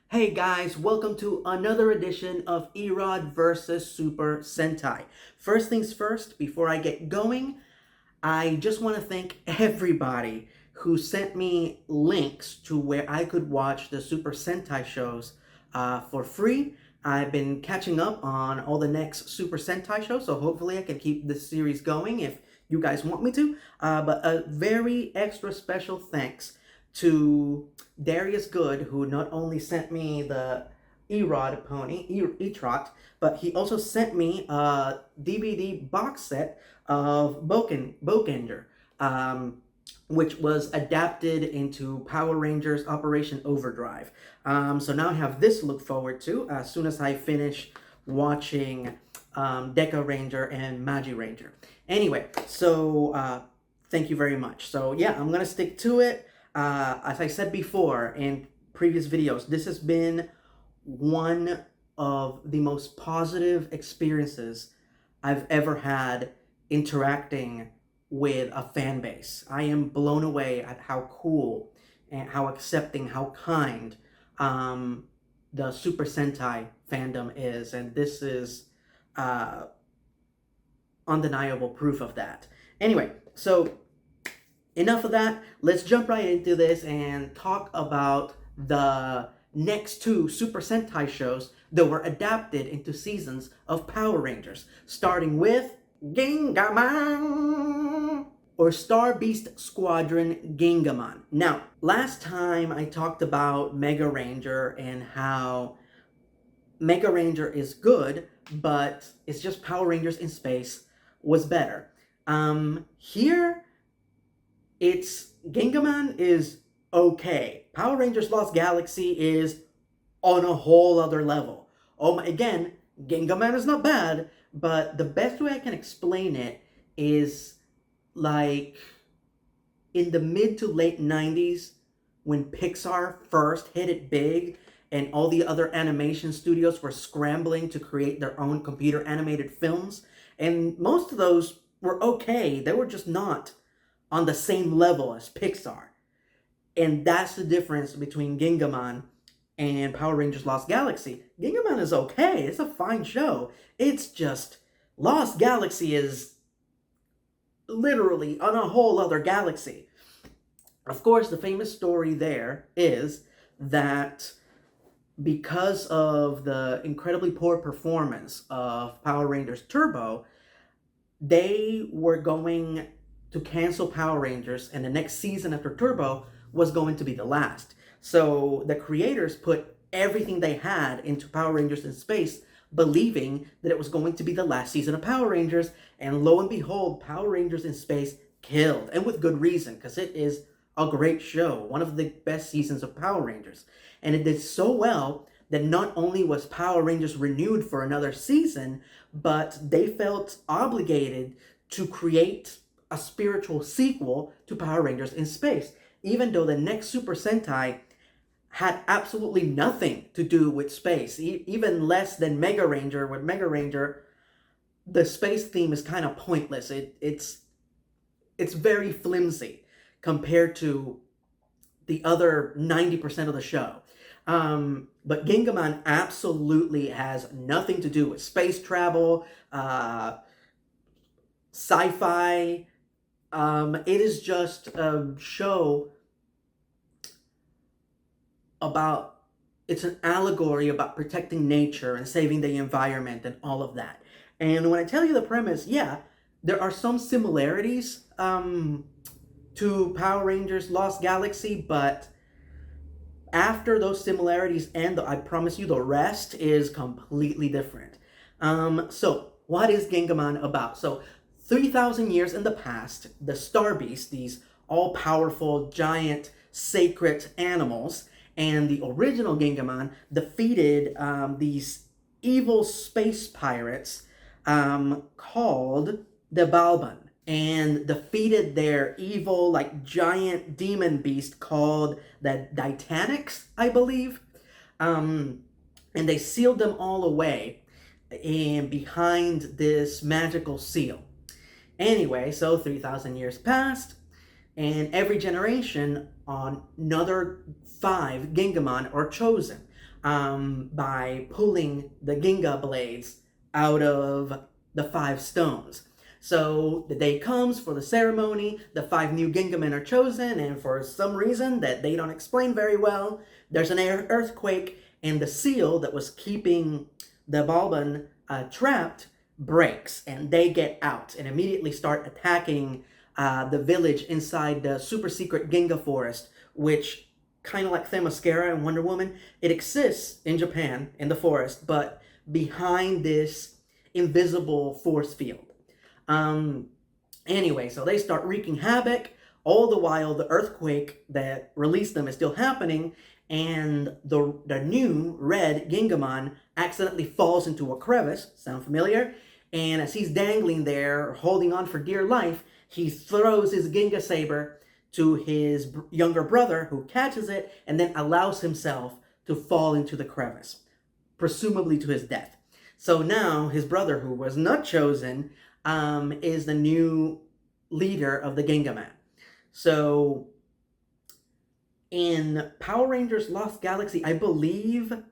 Hey guys, welcome to another edition of ERod versus Super Sentai. First things first, before I get going, I just want to thank everybody who sent me links to where I could watch the Super Sentai shows for free. I've been catching up on all the next Super Sentai shows, so hopefully I can keep this series going if you guys want me to. But a very extra special thanks to Darius Good, who not only sent me the ERod pony, ERod, but he also sent me a DVD box set of Bokender, which was adapted into Power Rangers Operation Overdrive. So now I have this to look forward to as soon as I finish watching Deca Ranger and Magi Ranger. Anyway, so thank you very much. So yeah, I'm gonna stick to it. As I said before in previous videos, this has been one of the most positive experiences I've ever had interacting with a fan base. I am blown away at how cool and how accepting, how kind the Super Sentai fandom is, and this is uh, undeniable proof of that. Anyway, so enough of that. Let's jump right into this and talk about the next two Super Sentai shows that were adapted into seasons of Power Rangers, starting with Gingaman or Star Beast Squadron Gingaman. Now, last time I talked about Mega Ranger and how Mega Ranger is good, but it's just Power Rangers in space was better. Here it's Gingaman is okay. Power Rangers Lost Galaxy is on a whole other level. Again, Gingaman is not bad, but the best way I can explain it is like in the mid to late 90s when Pixar first hit it big and all the other animation studios were scrambling to create their own computer animated films, and most of those were okay. They were just not on the same level as Pixar. And that's the difference between Gingaman and Power Rangers Lost Galaxy. Gingaman is okay. It's a fine show. It's just Lost Galaxy is literally on a whole other galaxy. Of course, the famous story there is that because of the incredibly poor performance of Power Rangers Turbo, they were going to cancel Power Rangers, and the next season after Turbo was going to be the last. So the creators put everything they had into Power Rangers in Space, believing that it was going to be the last season of Power Rangers, and lo and behold, Power Rangers in Space killed, and with good reason, because it is a great show, one of the best seasons of Power Rangers. And it did so well that not only was Power Rangers renewed for another season, but they felt obligated to create a spiritual sequel to Power Rangers in Space, even though the next Super Sentai had absolutely nothing to do with space, even less than Mega Ranger. With Mega Ranger, the space theme is kind of pointless. It's very flimsy compared to the other 90% of the show. But Gingaman absolutely has nothing to do with space travel, sci-fi. It is just a show about, it's an allegory about protecting nature and saving the environment and all of that. And when I tell you the premise, yeah, there are some similarities to Power Rangers Lost Galaxy, but after those similarities end, I promise you the rest is completely different. So what is Gingaman about? So 3,000 years in the past, the Star Beast, these all-powerful, giant, sacred animals, and the original Gingaman defeated these evil space pirates called the Balban, and defeated their evil, like, giant demon beast called the Titanics, I believe. And they sealed them all away and behind this magical seal. Anyway, so 3,000 years passed, and every generation, another 5 Gingaman are chosen. by pulling the Ginga blades out of the 5 stones. So the day comes for the ceremony, the 5 new Gingamen are chosen, and for some reason that they don't explain very well, there's an earthquake, and the seal that was keeping the Balban trapped breaks, and they get out and immediately start attacking the village inside the super secret Ginga forest, which, kind of like Themyscira and Wonder Woman, it exists in Japan in the forest, but behind this invisible force field. Anyway, so they start wreaking havoc. All the while, the earthquake that released them is still happening, and the new red Gingaman accidentally falls into a crevice. Sound familiar? And as he's dangling there, holding on for dear life, he throws his Ginga Saber to his younger brother, who catches it and then allows himself to fall into the crevice, presumably to his death. So now his brother, who was not chosen, is the new leader of the Gingaman. So in Power Rangers Lost Galaxy, I believe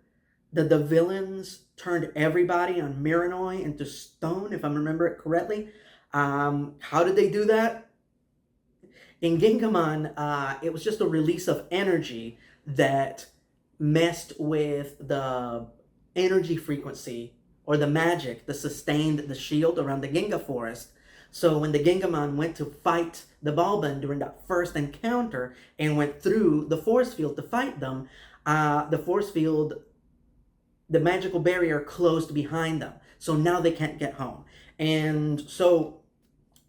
that the villains turned everybody on Miranoi into stone, if I remember it correctly. How did they do that? In Gingaman, it was just a release of energy that messed with the energy frequency or the magic that sustained the shield around the Ginga forest. So when the Gingaman went to fight the Balban during that first encounter and went through the force field to fight them, the force field, the magical barrier closed behind them. So now they can't get home. And so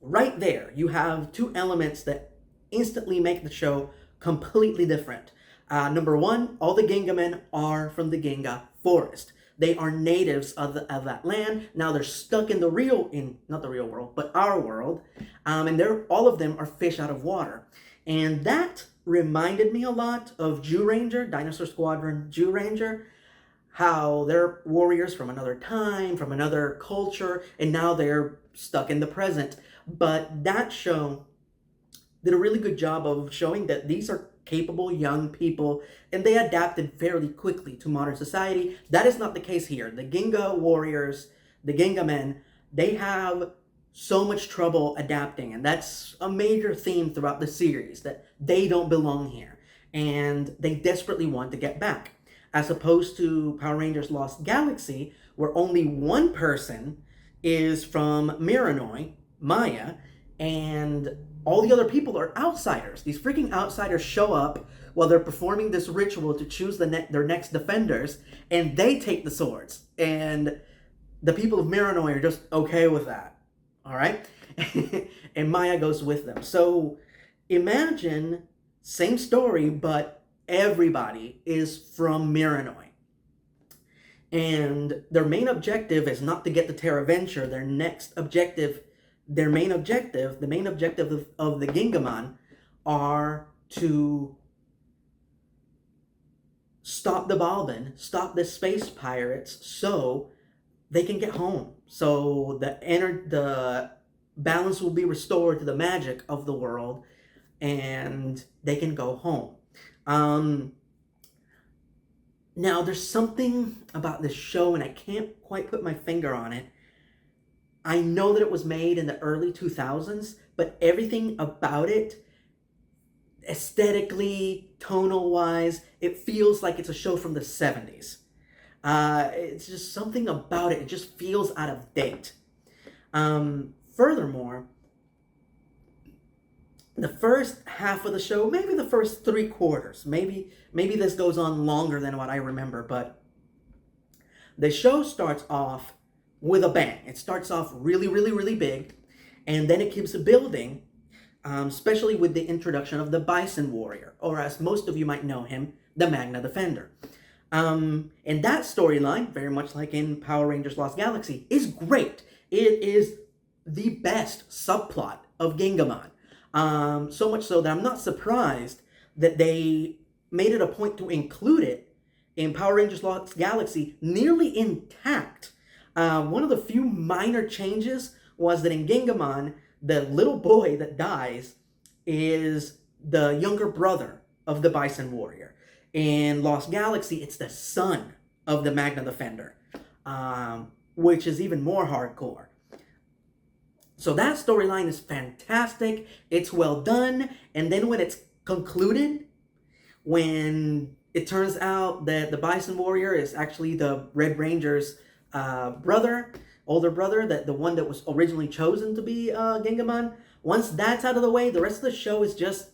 right there, you have 2 elements that instantly make the show completely different. Number 1, all the Gingamen are from the Ginga forest. They are natives of that land. Now they're stuck in not the real world, but our world. And all of them are fish out of water. And that reminded me a lot of Zyuranger, Dinosaur Squadron Zyuranger, how they're warriors from another time, from another culture, and now they're stuck in the present. But that show did a really good job of showing that these are capable young people, and they adapted fairly quickly to modern society. That is not the case here. The Ginga warriors, the Ginga men, they have so much trouble adapting, and that's a major theme throughout the series, that they don't belong here, and they desperately want to get back. As opposed to Power Rangers Lost Galaxy, where only one person is from Miranoi, Maya, and all the other people are outsiders. These freaking outsiders show up while they're performing this ritual to choose their next defenders, and they take the swords. And the people of Miranoi are just okay with that. All right? And Maya goes with them. So imagine, same story, but everybody is from Miranoi. And their main objective is not to get the Terra Venture. The main objective of the Gingaman are to stop the Balban, stop the space pirates, so they can get home. So the balance will be restored to the magic of the world, and they can go home. Now, there's something about this show, and I can't quite put my finger on it. I know that it was made in the early 2000s, but everything about it, aesthetically, tonal-wise, it feels like it's a show from the 70s. It's just something about it. It just feels out of date. Furthermore, the first half of the show, maybe the first 3/4, maybe this goes on longer than what I remember, but the show starts off with a bang. It starts off really, really, really big, and then it keeps building, especially with the introduction of the Bison Warrior, or as most of you might know him, the Magna Defender. And that storyline, very much like in Power Rangers Lost Galaxy, is great. It is the best subplot of Gingaman. So much so that I'm not surprised that they made it a point to include it in Power Rangers Lost Galaxy nearly intact. One of the few minor changes was that in Gingaman, the little boy that dies is the younger brother of the Bison Warrior. In Lost Galaxy, it's the son of the Magna Defender, which is even more hardcore. So that storyline is fantastic. It's well done. And then when it's concluded, when it turns out that the Bison Warrior is actually the Red Ranger's brother, older brother, that the one that was originally chosen to be Gingaman, once that's out of the way, the rest of the show is just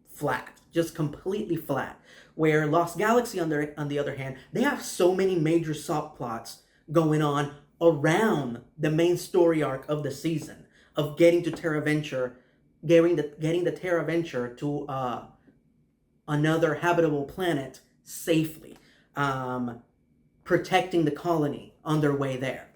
flat, just completely flat. Where Lost Galaxy, on the other hand, they have so many major subplots going on around the main story arc of the season, of getting to Terra Venture, getting the Terra Venture to another habitable planet safely, protecting the colony on their way there.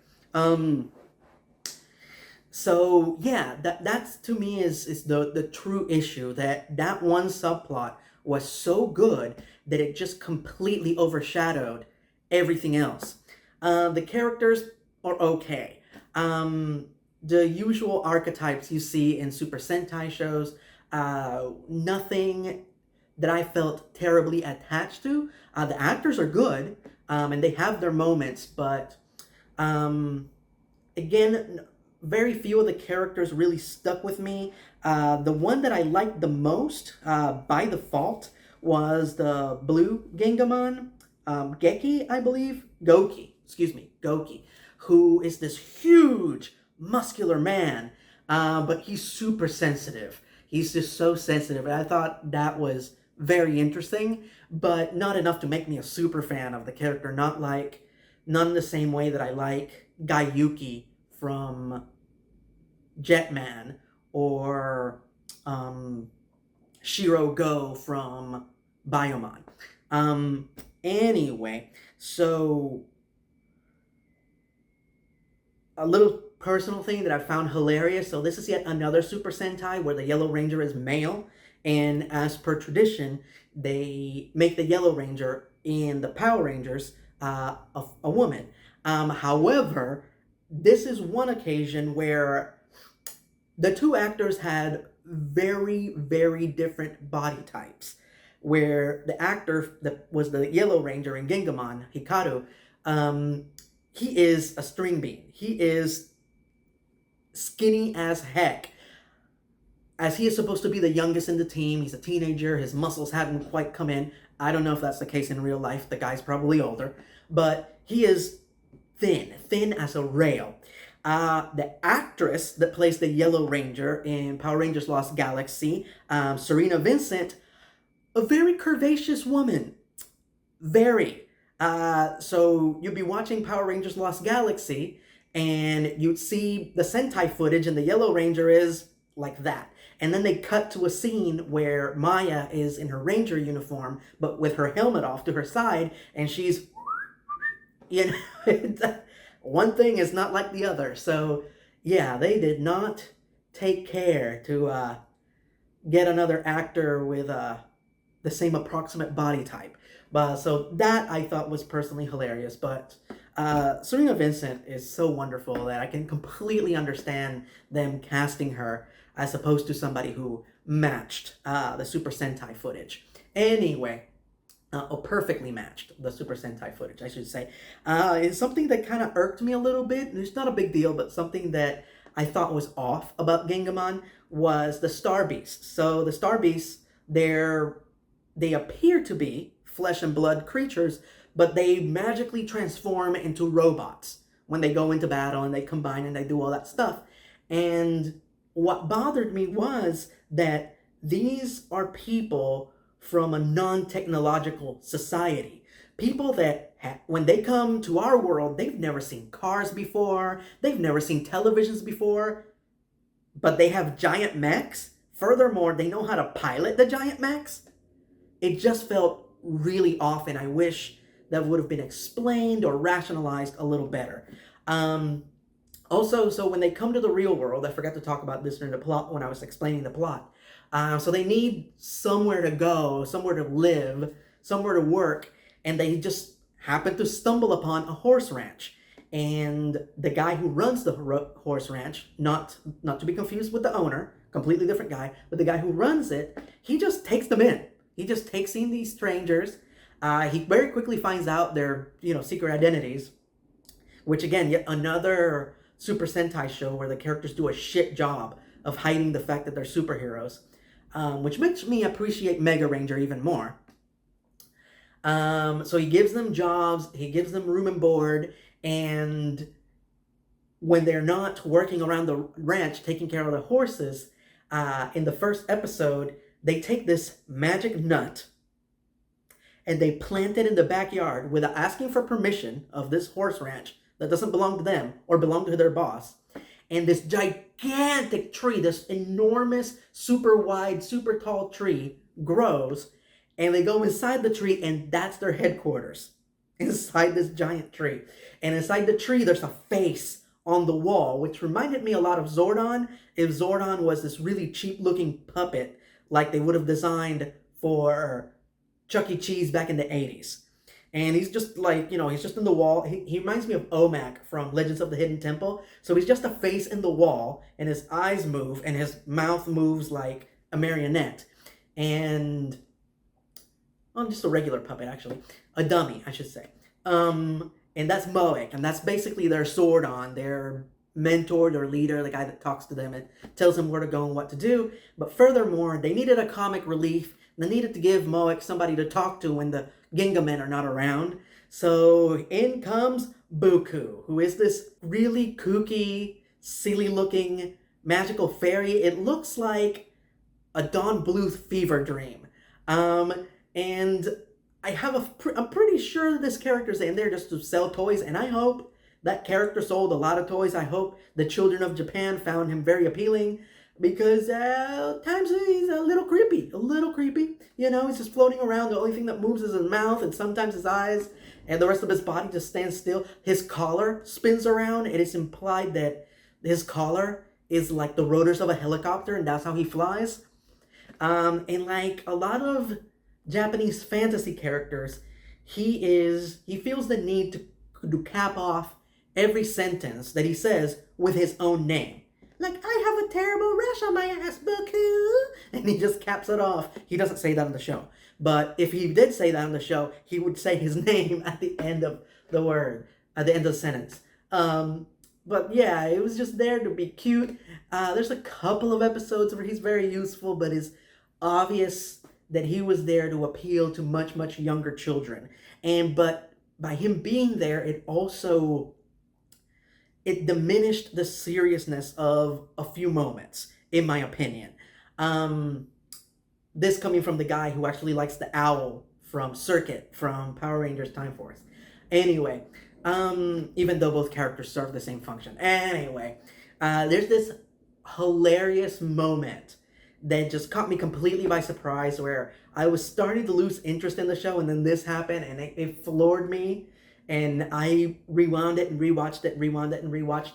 So yeah, that's to me is the true issue, that one subplot was so good that it just completely overshadowed everything else. The characters are okay. The usual archetypes you see in Super Sentai shows, nothing that I felt terribly attached to. The actors are good, and they have their moments, but again, very few of the characters really stuck with me. The one that I liked the most, by default, was the blue Gingaman, Geki, I believe? Goki, who is this huge, muscular man, but he's super sensitive. He's just so sensitive, and I thought that was very interesting, but not enough to make me a super fan of the character. Not in the same way that I like Guyuki from Jetman, or Shiro Go from Bioman. Anyway, so a little personal thing that I found hilarious. So this is yet another Super Sentai where the Yellow Ranger is male, and as per tradition, they make the Yellow Ranger in the Power Rangers a woman. However, this is one occasion where the two actors had very, very different body types. Where the actor that was the Yellow Ranger in Gingaman, Hikaru, he is a string bean. He is skinny as heck. As he is supposed to be the youngest in the team, he's a teenager, his muscles haven't quite come in. I don't know if that's the case in real life, the guy's probably older. But he is thin as a rail. The actress that plays the Yellow Ranger in Power Rangers Lost Galaxy, Serena Vincent, a very curvaceous woman. Very. So you'd be watching Power Rangers Lost Galaxy, and you'd see the Sentai footage, and the Yellow Ranger is like that. And then they cut to a scene where Maya is in her Ranger uniform, but with her helmet off to her side, and she's, you know, one thing is not like the other. So yeah, they did not take care to get another actor with the same approximate body type. But so that I thought was personally hilarious. But Serena Vincent is so wonderful that I can completely understand them casting her as opposed to somebody who matched the Super Sentai footage. Anyway, perfectly matched the Super Sentai footage, I should say. It's something that kind of irked me a little bit. It's not a big deal, but something that I thought was off about Gingaman was the Star Beasts. So the Star Beasts, they appear to be flesh and blood creatures, but they magically transform into robots when they go into battle, and they combine and they do all that stuff. And what bothered me was that these are people from a non-technological society. People that, when they come to our world, they've never seen cars before, they've never seen televisions before, but they have giant mechs. Furthermore, they know how to pilot the giant mechs. It just felt really off, and I wish that would have been explained or rationalized a little better. Also, so when they come to the real world, I forgot to talk about this during the plot when I was explaining the plot. So they need somewhere to go, somewhere to live, somewhere to work, and they just happen to stumble upon a horse ranch. And the guy who runs the horse ranch, not to be confused with the owner, completely different guy, but the guy who runs it, he just takes them in. He just takes in these strangers. He very quickly finds out their, secret identities, which again, yet another Super Sentai show where the characters do a shit job of hiding the fact that they're superheroes, which makes me appreciate Mega Ranger even more. So he gives them jobs, he gives them room and board, and when they're not working around the ranch taking care of the horses, in the first episode, they take this magic nut and they plant it in the backyard without asking for permission of this horse ranch that doesn't belong to them or belong to their boss. And this gigantic tree, this enormous, super wide, super tall tree grows, and they go inside the tree, and that's their headquarters, inside this giant tree. And inside the tree, there's a face on the wall, which reminded me a lot of Zordon, if Zordon was this really cheap-looking puppet like they would have designed for Chuck E. Cheese back in the 80s. And he's just like, he's just in the wall. He reminds me of Omak from Legends of the Hidden Temple. So he's just a face in the wall, and his eyes move, and his mouth moves like a marionette. And, well, just a regular puppet, actually. A dummy, I should say. And that's Moek, and that's basically their Zordon, their mentor, their leader, the guy that talks to them and tells them where to go and what to do. But furthermore, they needed a comic relief. They needed to give Moek somebody to talk to when the Gingamen are not around. So in comes Buku, who is this really kooky, silly-looking magical fairy. It looks like a Don Bluth fever dream. And I'm pretty sure this character's in there just to sell toys, and I hope that character sold a lot of toys. I hope the children of Japan found him very appealing, because times he's a little creepy. He's just floating around. The only thing that moves is his mouth and sometimes his eyes, and the rest of his body just stands still. His collar spins around. It is implied that his collar is like the rotors of a helicopter, and that's how he flies. And like a lot of Japanese fantasy characters, he feels the need to cap off every sentence that he says with his own name. Like, I have a terrible rash on my ass, Buku. And he just caps it off. He doesn't say that on the show. But if he did say that on the show, he would say his name at the end of the word, at the end of the sentence. But yeah, it was just there to be cute. There's a couple of episodes where he's very useful, but it's obvious that he was there to appeal to much, much younger children. But by him being there, it diminished the seriousness of a few moments, in my opinion. This coming from the guy who actually likes the owl from Circuit, from Power Rangers Time Force. Anyway, even though both characters serve the same function. Anyway, there's this hilarious moment that just caught me completely by surprise, where I was starting to lose interest in the show, and then this happened, and it floored me. And I rewound it and rewatched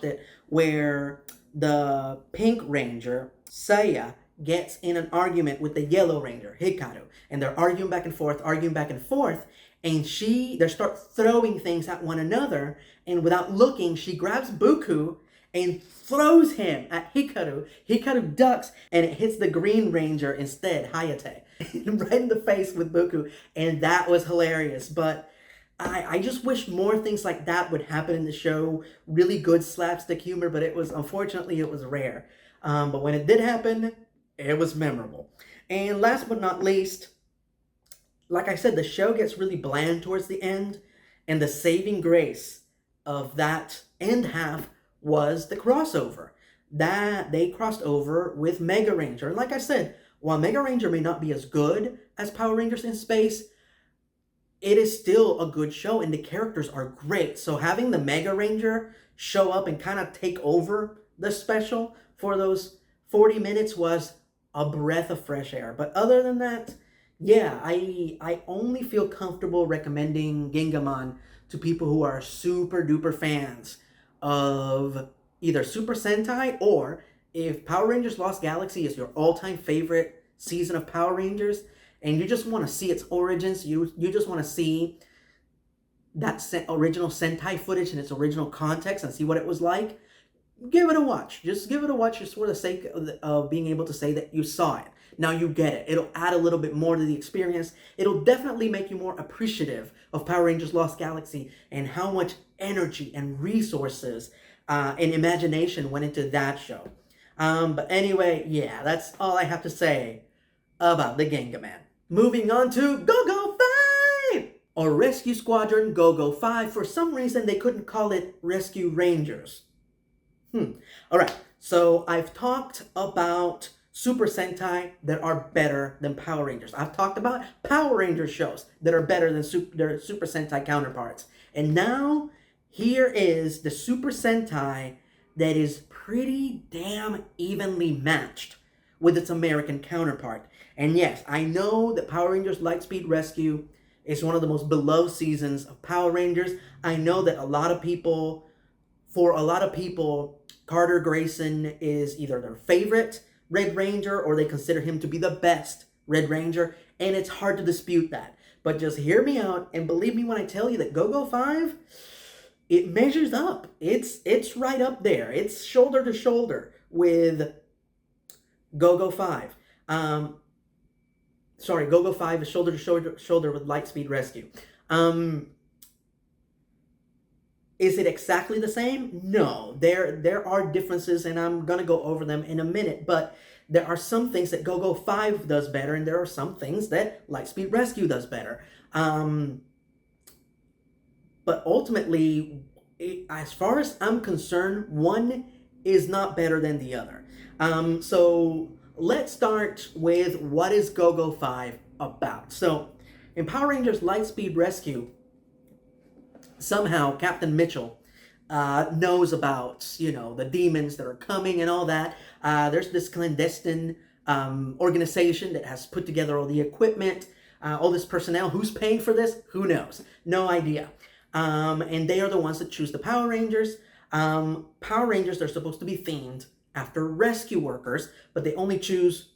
it, where the Pink Ranger, Saya, gets in an argument with the Yellow Ranger, Hikaru. And they're arguing back and forth, and they start throwing things at one another, and without looking, she grabs Buku and throws him at Hikaru. Hikaru ducks, and it hits the Green Ranger instead, Hayate, right in the face with Buku. And that was hilarious. But I just wish more things like that would happen in the show. Really good slapstick humor, but unfortunately it was rare. But when it did happen, it was memorable. And last but not least, like I said, the show gets really bland towards the end, and the saving grace of that end half was the crossover. That they crossed over with Mega Ranger. And like I said, while Mega Ranger may not be as good as Power Rangers in Space, it is still a good show, and the characters are great. So having the Mega Ranger show up and kind of take over the special for those 40 minutes was a breath of fresh air. But other than that, yeah, I only feel comfortable recommending Gingaman to people who are super duper fans of either Super Sentai, or if Power Rangers Lost Galaxy is your all-time favorite season of Power Rangers, and you just want to see its origins, you just want to see that original Sentai footage in its original context and see what it was like, give it a watch. Just give it a watch just for the sake of being able to say that you saw it. Now you get it. It'll add a little bit more to the experience. It'll definitely make you more appreciative of Power Rangers Lost Galaxy and how much energy and resources and imagination went into that show. But anyway, yeah, that's all I have to say about the Gingaman. Moving on to GoGo 5! Or Rescue Squadron GoGo 5. For some reason, they couldn't call it Rescue Rangers. Alright, so I've talked about Super Sentai that are better than Power Rangers. I've talked about Power Rangers shows that are better than their Super Sentai counterparts. And now, here is the Super Sentai that is pretty damn evenly matched with its American counterpart. And yes, I know that Power Rangers Lightspeed Rescue is one of the most beloved seasons of Power Rangers. I know that for a lot of people, Carter Grayson is either their favorite Red Ranger or they consider him to be the best Red Ranger, and it's hard to dispute that. But just hear me out and believe me when I tell you that GoGo 5, it measures up. It's right up there. It's shoulder to shoulder with GoGo 5. GoGo 5 is shoulder to shoulder with Lightspeed Rescue. Is it exactly the same? No. There are differences, and I'm going to go over them in a minute, but there are some things that GoGo 5 does better, and there are some things that Lightspeed Rescue does better. But ultimately, as far as I'm concerned, one is not better than the other. So let's start with what is GoGo 5 about. So in Power Rangers Lightspeed Rescue, somehow Captain Mitchell knows about, the demons that are coming and all that. There's this clandestine organization that has put together all the equipment, all this personnel. Who's paying for this? Who knows? No idea. And they are the ones that choose the Power Rangers. Power Rangers, they're supposed to be themed after rescue workers, but they only choose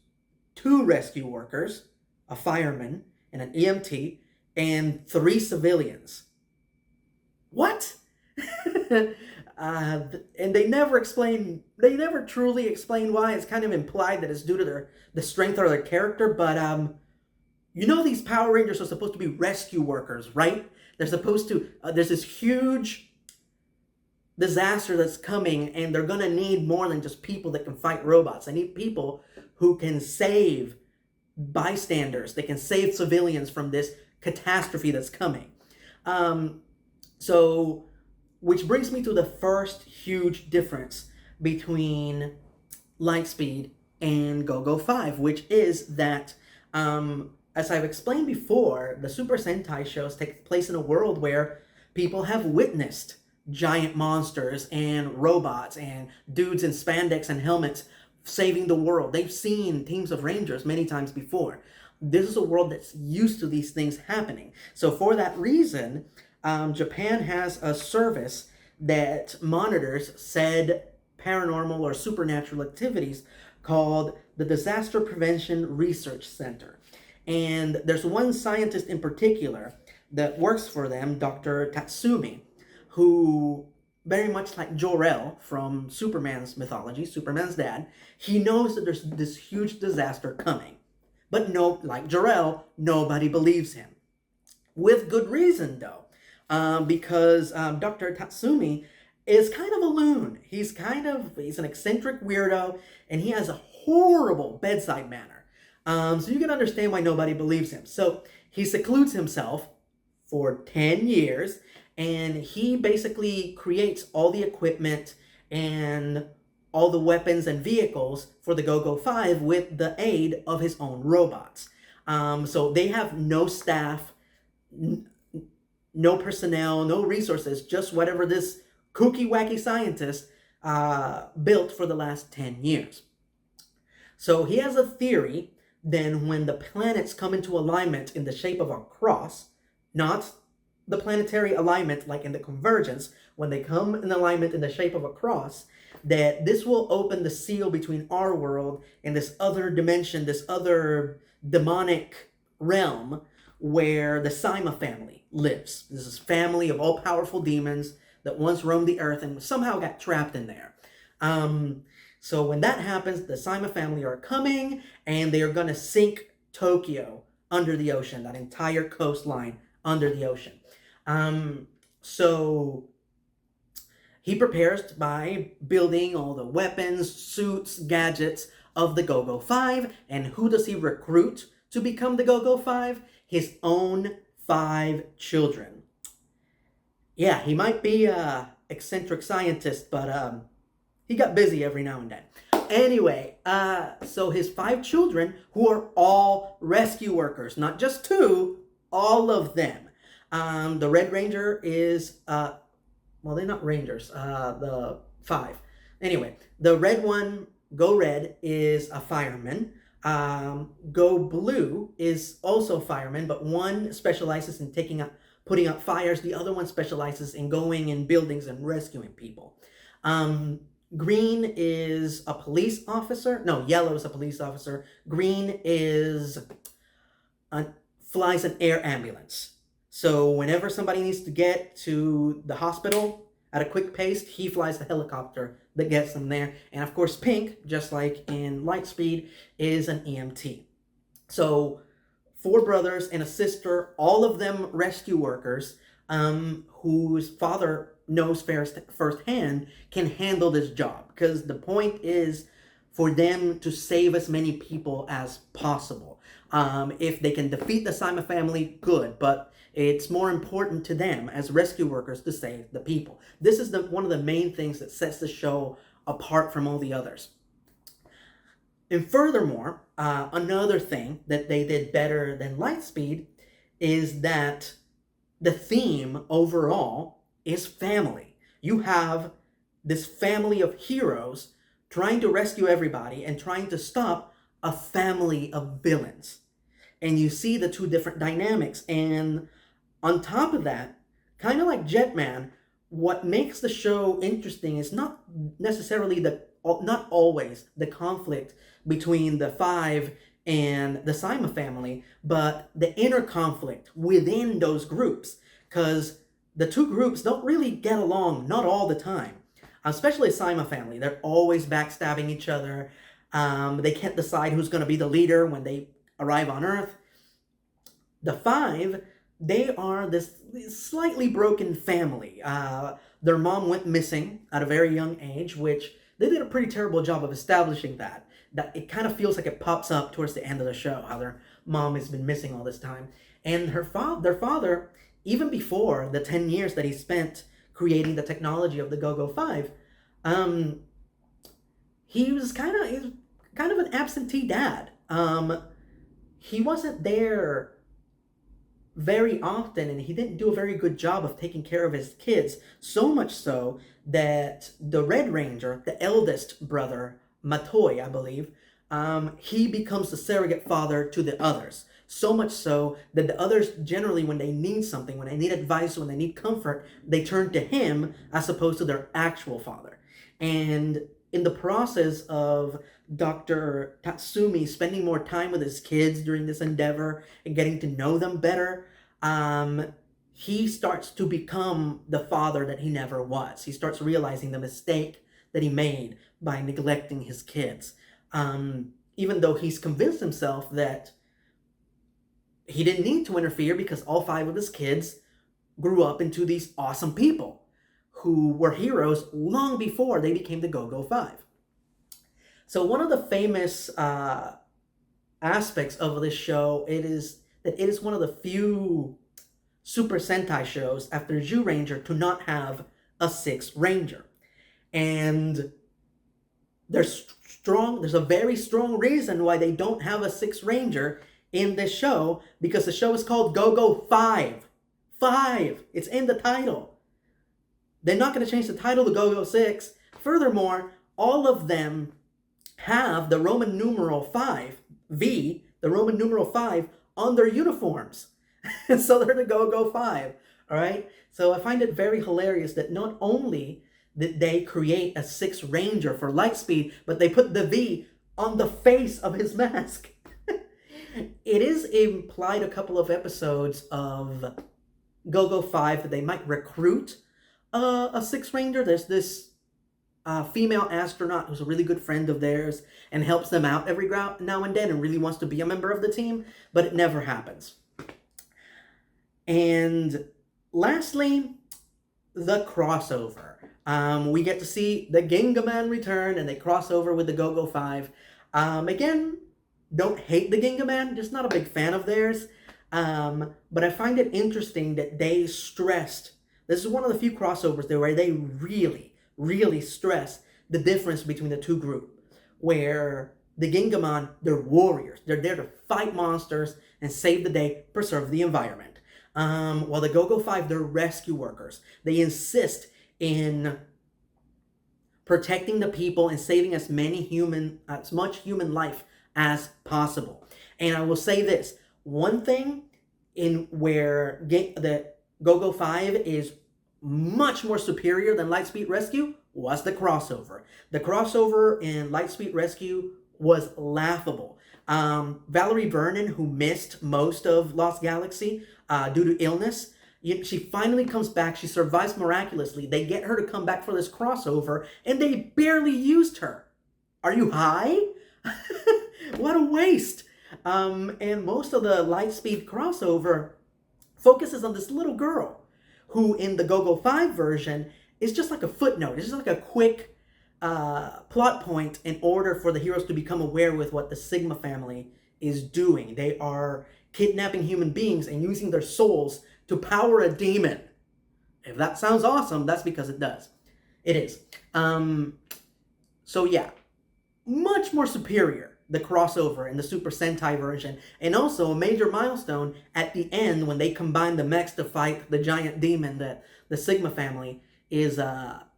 2 rescue workers, a fireman and an EMT, and 3 civilians. What? And they never truly explain why. It's kind of implied that it's due to the strength of their character, but these Power Rangers are supposed to be rescue workers, right? They're supposed to, there's this huge disaster that's coming, and they're gonna need more than just people that can fight robots. They need people who can save bystanders. They can save civilians from this catastrophe that's coming. So, which brings me to the first huge difference between Lightspeed and GoGo 5, which is that, as I've explained before, the Super Sentai shows take place in a world where people have witnessed giant monsters and robots and dudes in spandex and helmets saving the world. They've seen teams of Rangers many times before. This is a world that's used to these things happening. So for that reason, Japan has a service that monitors said paranormal or supernatural activities called the Disaster Prevention Research Center. And there's one scientist in particular that works for them, Dr. Tatsumi, who, very much like Jor-El from Superman's mythology, Superman's dad, he knows that there's this huge disaster coming. But like Jor-El, nobody believes him. With good reason, though. Because Dr. Tatsumi is kind of a loon. He's an eccentric weirdo, and he has a horrible bedside manner. So you can understand why nobody believes him. So he secludes himself for 10 years, and he basically creates all the equipment and all the weapons and vehicles for the GoGo 5 with the aid of his own robots. So they have no staff, no personnel, no resources, just whatever this kooky wacky scientist built for the last 10 years. So he has a theory, then when the planets come into alignment in the shape of a cross, not the planetary alignment like in the convergence, when they come in alignment in the shape of a cross, that this will open the seal between our world and this other dimension, this other demonic realm where the Saima family lives. This is a family of all-powerful demons that once roamed the earth and somehow got trapped in there. So when that happens, the Saima family are coming, and they are going to sink Tokyo under the ocean, that entire coastline under the ocean. So he prepares by building all the weapons, suits, gadgets of the GoGo 5. And who does he recruit to become the GoGo 5? His own 5 children. Yeah, he might be a eccentric scientist, but he got busy every now and then. Anyway, so his 5 children, who are all rescue workers, not just 2, all of them. The Red Ranger is, well, they're not Rangers, the 5. Anyway, the red one, Go Red, is a fireman. Go Blue is also a fireman, but one specializes in putting out fires. The other one specializes in going in buildings and rescuing people. Green is a police officer. No, yellow is a police officer. Green flies an air ambulance. So whenever somebody needs to get to the hospital at a quick pace, he flies the helicopter that gets them there. And of course, Pink, just like in Lightspeed, is an EMT. So 4 brothers and a sister, all of them rescue workers, whose father knows firsthand can handle this job, because the point is for them to save as many people as possible. If they can defeat the Saima family, good, but it's more important to them as rescue workers to save the people. This is one of the main things that sets the show apart from all the others. And furthermore, another thing that they did better than Lightspeed is that the theme overall is family. You have this family of heroes trying to rescue everybody and trying to stop a family of villains. And you see the 2 different dynamics. And on top of that, kind of like Jetman, what makes the show interesting is not necessarily not always the conflict between the 5 and the Saima family, but the inner conflict within those groups. Because the 2 groups don't really get along, not all the time. Especially Saima family. They're always backstabbing each other. They can't decide who's going to be the leader when they arrive on Earth. The 5, they are this slightly broken family. Their mom went missing at a very young age, which they did a pretty terrible job of establishing that. That it kind of feels like it pops up towards the end of the show, how their mom has been missing all this time. And their father, even before the 10 years that he spent creating the technology of the GoGo 5, he was kind of an absentee dad. He wasn't there very often, and he didn't do a very good job of taking care of his kids, so much so that the Red Ranger, the eldest brother, Matoi, I believe, he becomes the surrogate father to the others. So much so that the others generally, when they need something, when they need advice, when they need comfort, they turn to him as opposed to their actual father. And in the process of Dr. Tatsumi spending more time with his kids during this endeavor and getting to know them better, he starts to become the father that he never was. He starts realizing the mistake that he made by neglecting his kids. Even though he's convinced himself that he didn't need to interfere because all 5 of his kids grew up into these awesome people who were heroes long before they became the GoGo 5. So one of the famous aspects of this show, it is that it is one of the few Super Sentai shows after Zyuranger to not have a 6th Ranger. And there's a very strong reason why they don't have a 6th Ranger in this show, because the show is called GoGo 5. 5! It's in the title. They're not going to change the title to GoGo 6. Furthermore, all of them have the Roman numeral 5, V, the Roman numeral 5, on their uniforms. So they're the GoGo 5. Alright? So I find it very hilarious that not only did they create a 6th Ranger for Lightspeed, but they put the V on the face of his mask. It is implied a couple of episodes of GoGo 5 that they might recruit a 6th Ranger. There's this female astronaut who's a really good friend of theirs and helps them out every now and then and really wants to be a member of the team, but it never happens. And lastly, the crossover. We get to see the Gingaman return, and they cross over with the GoGo 5. Again, don't hate the Gingaman, just not a big fan of theirs. But I find it interesting that they stressed, this is one of the few crossovers there where they really, really stress the difference between the two groups. Where the Gingaman, they're warriors. They're there to fight monsters and save the day, preserve the environment. While the GoGo 5, they're rescue workers. They insist in protecting the people and saving as much human life as possible. And I will say this, one thing in where the GoGo 5 is much more superior than Lightspeed Rescue was the crossover. The crossover in Lightspeed Rescue was laughable. Valerie Vernon, who missed most of Lost Galaxy due to illness, she finally comes back. She survives miraculously. They get her to come back for this crossover, and they barely used her. Are you high? What a waste. And most of the Lightspeed crossover focuses on this little girl who in the GoGo 5 version is just like a footnote. It's just like a quick plot point in order for the heroes to become aware with what the Sigma family is doing. They are kidnapping human beings and using their souls to power a demon. If that sounds awesome, that's because it does. It is. So yeah, much more superior, the crossover in the Super Sentai version, and also a major milestone at the end when they combine the mechs to fight the giant demon that the Sigma family is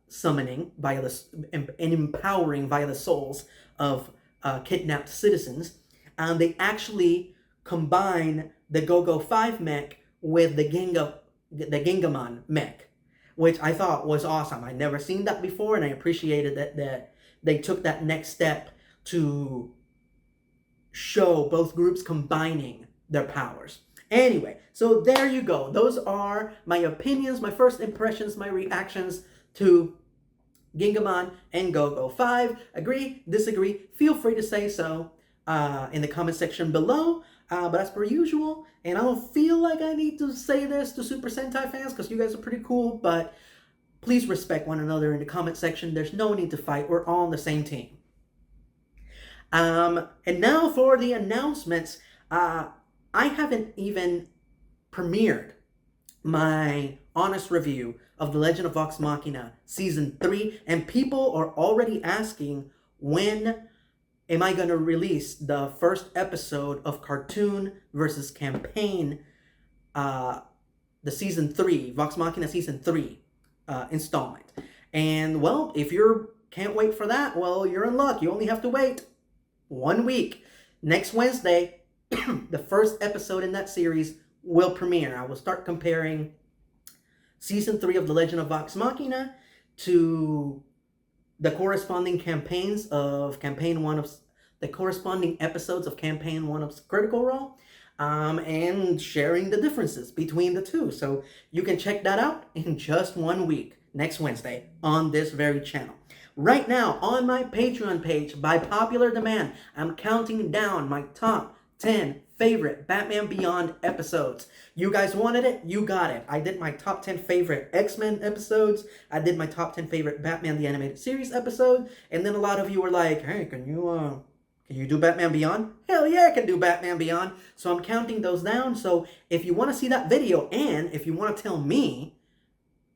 summoning via and empowering via the souls of kidnapped citizens. They actually combine the GoGo 5 mech with the Gingaman mech, which I thought was awesome. I'd never seen that before, and I appreciated that they took that next step to show both groups combining their powers. Anyway, so there you go. Those are my opinions, my first impressions, my reactions to Gingaman and GoGo 5. Agree, disagree, feel free to say so in the comment section below. But as per usual, and I don't feel like I need to say this to Super Sentai fans because you guys are pretty cool, but please respect one another in the comment section. There's no need to fight. We're all on the same team. And now for the announcements. I haven't even premiered my honest review of The Legend of Vox Machina Season 3, and people are already asking, when am I going to release the first episode of Cartoon versus Campaign, the Season 3, Vox Machina Season 3 installment. And, well, if you can't wait for that, well, you're in luck. You only have to wait 1 week. Next Wednesday, the first episode in that series will premiere. I will start comparing Season 3 of The Legend of Vox Machina to the corresponding campaigns of Campaign 1 of the corresponding episodes of Campaign 1 of Critical Role, and sharing the differences between the two. So you can check that out in just 1 week, next Wednesday, on this very channel. Right now, on my Patreon page, by popular demand, I'm counting down my top 10 favorite Batman Beyond episodes. You guys wanted it, you got it. I did my top 10 favorite X-Men episodes. I did my top 10 favorite Batman the Animated Series episode. And then a lot of you were like, hey, can you do Batman Beyond? Hell yeah, I can do Batman Beyond. So I'm counting those down. So if you want to see that video, and if you want to tell me,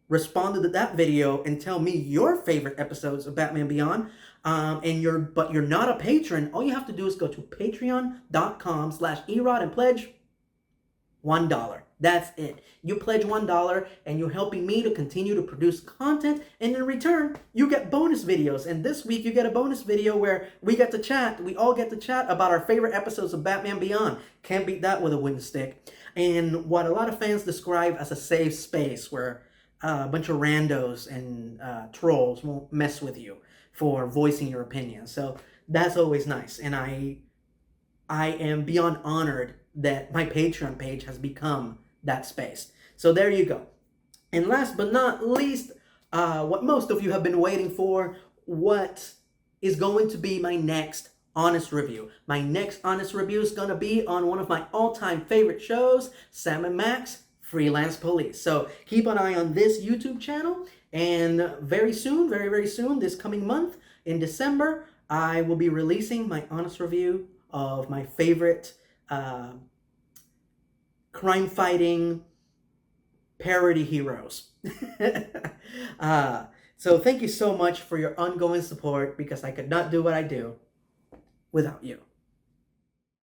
respond to that video and tell me your favorite episodes of Batman Beyond, but you're not a patron, all you have to do is go to patreon.com/ERod and pledge $1. That's it. You pledge $1 and you're helping me to continue to produce content, and in return, you get bonus videos. And this week you get a bonus video where we get to chat, we all get to chat about our favorite episodes of Batman Beyond. Can't beat that with a wooden stick. And what a lot of fans describe as a safe space where a bunch of randos and trolls won't mess with you for voicing your opinion. So that's always nice. And I am beyond honored that my Patreon page has become that space. So there you go. And last but not least, what most of you have been waiting for, what is going to be my next honest review. My next honest review is going to be on one of my all-time favorite shows, Sam and Max Freelance Police. So keep an eye on this YouTube channel, and very soon, very, very soon, this coming month in December, I will be releasing my honest review of my favorite crime-fighting parody heroes. So thank you so much for your ongoing support, because I could not do what I do without you.